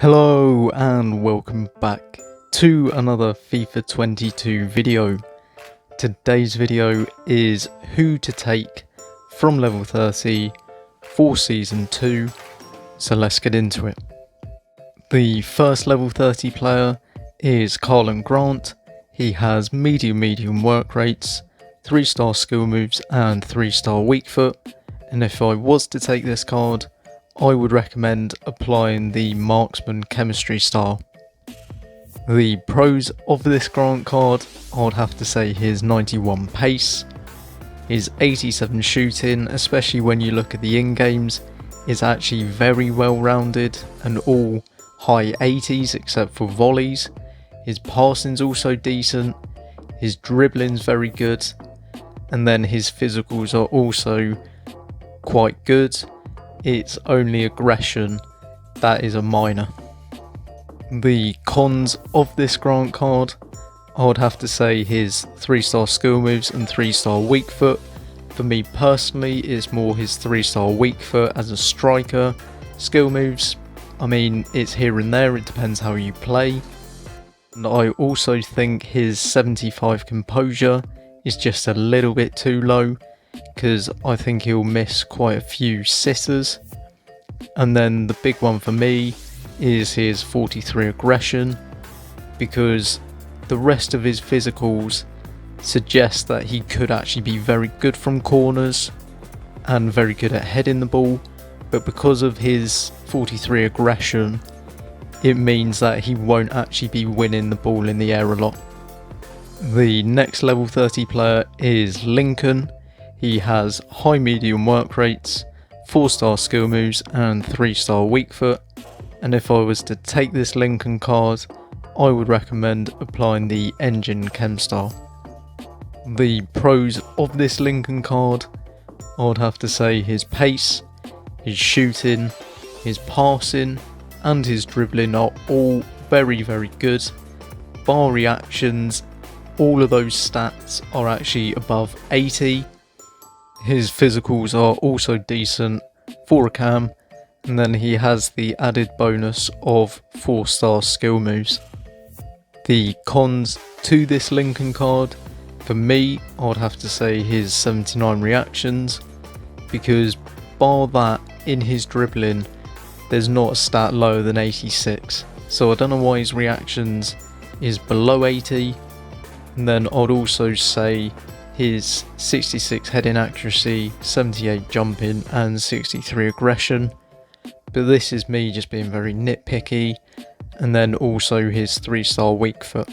Hello and welcome back to another FIFA 22 video. Today's video is who to take from level 30 for season 2, so let's get into it. The first level 30 player is Karlan Grant. He has medium work rates, 3-star skill moves and 3-star weak foot, and if I was to take this card, I would recommend applying the marksman chemistry style. The pros of this Grant card, I'd have to say his 91 pace, his 87 shooting, especially when you look at the in-games, is actually very well rounded and all high 80s except for volleys. His passing's also decent, his dribbling's very good, and then his physicals are also quite good. It's only aggression that is a minor. The cons of this Grant card, I would have to say his 3-star skill moves and 3-star weak foot. For me personally, it's more his 3-star weak foot as a striker. Skill moves, I mean, it's here and there, it depends how you play. And I also think his 75 composure is just a little bit too low, because I think he'll miss quite a few sitters. And then the big one for me is his 43 aggression, because the rest of his physicals suggest that he could actually be very good from corners and very good at heading the ball, but because of his 43 aggression, it means that he won't actually be winning the ball in the air a lot. The next level 30 player is Lincoln. He has high medium work rates, 4-star skill moves and 3-star weak foot, and if I was to take this Lincoln card, I would recommend applying the engine chem style. The pros of this Lincoln card, I would have to say his pace, his shooting, his passing and his dribbling are all very good. Bar reactions, all of those stats are actually above 80. His physicals are also decent for a cam, and then he has the added bonus of 4-star skill moves. The cons to this Lincoln card, for me, I'd have to say his 79 reactions, because bar that, in his dribbling, there's not a stat lower than 86. So I don't know why his reactions is below 80, and then I'd also say his 66 heading accuracy, 78 jumping and 63 aggression, but this is me just being very nitpicky, and then also his 3-star weak foot.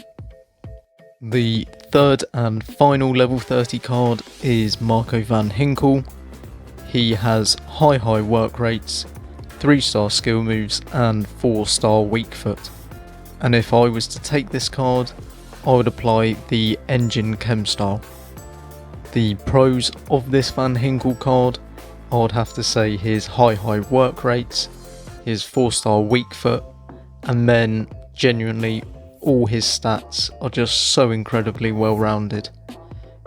The third and final level 30 card is Marco Van Ginkel. He has high work rates, 3-star skill moves and 4-star weak foot, and if I was to take this card, I would apply the engine chem style. The pros of this Van Ginkel card, I would have to say his high work rates, his 4-star weak foot, and then genuinely all his stats are just so incredibly well rounded.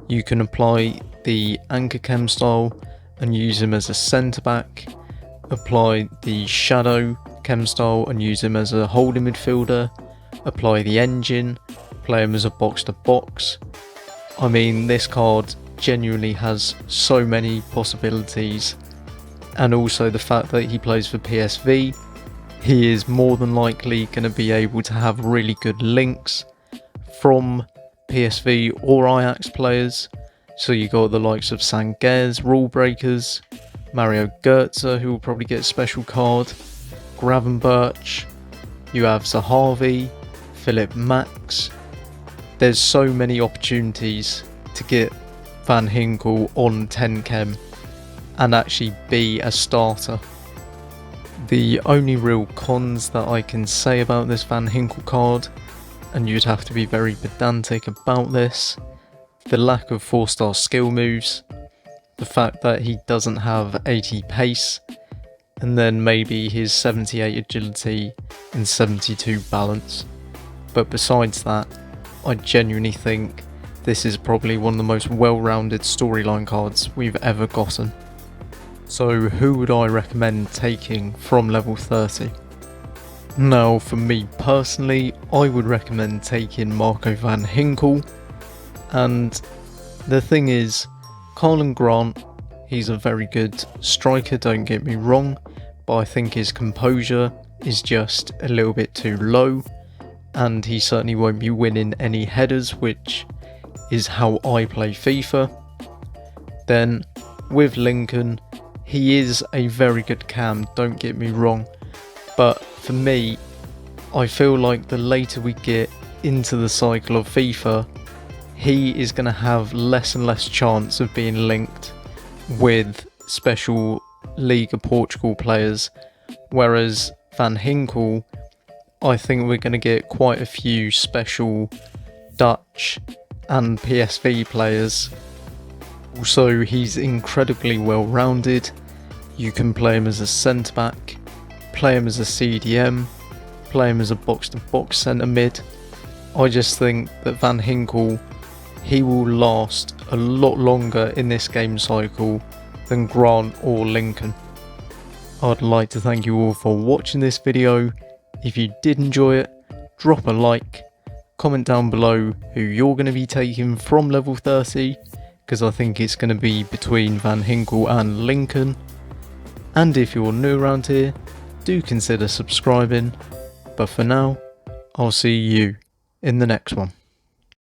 You can apply the anchor chem style and use him as a centre back, apply the shadow chem style and use him as a holding midfielder, apply the engine, play him as a box to box. I mean, this card genuinely has so many possibilities, and also the fact that he plays for PSV, he is more than likely going to be able to have really good links from PSV or Ajax players. So you got the likes of Sanguez, Rule Breakers, Mario Götze, who will probably get a special card, Gravenberch, you have Zahavi, Philip Max. There's so many opportunities to get Van Ginkel on 10 chem and actually be a starter. The only real cons that I can say about this Van Ginkel card, and you'd have to be very pedantic about this, the lack of 4-star skill moves, the fact that he doesn't have 80 pace, and then maybe his 78 agility and 72 balance. But besides that, I genuinely think this is probably one of the most well-rounded storyline cards we've ever gotten. So who would I recommend taking from level 30? Now for me personally, I would recommend taking Marco Van Ginkel, and the thing is, Colin Grant, he's a very good striker, don't get me wrong, but I think his composure is just a little bit too low, and he certainly won't be winning any headers, which is how I play FIFA. Then with Lincoln, he is a very good cam, don't get me wrong, but for me, I feel like the later we get into the cycle of FIFA, he is going to have less and less chance of being linked with special League of Portugal players, whereas Van Ginkel, I think we're going to get quite a few special Dutch and PSV players. Also, he's incredibly well rounded. You can play him as a centre back, play him as a CDM, play him as a box-to-box centre mid. I just think that Van Ginkel, he will last a lot longer in this game cycle than Grant or Lincoln. I'd like to thank you all for watching this video. If you did enjoy it, drop a like, comment down below who you're going to be taking from level 30, because I think it's going to be between Van Ginkel and Lincoln. And if you're new around here, do consider subscribing, but for now, I'll see you in the next one.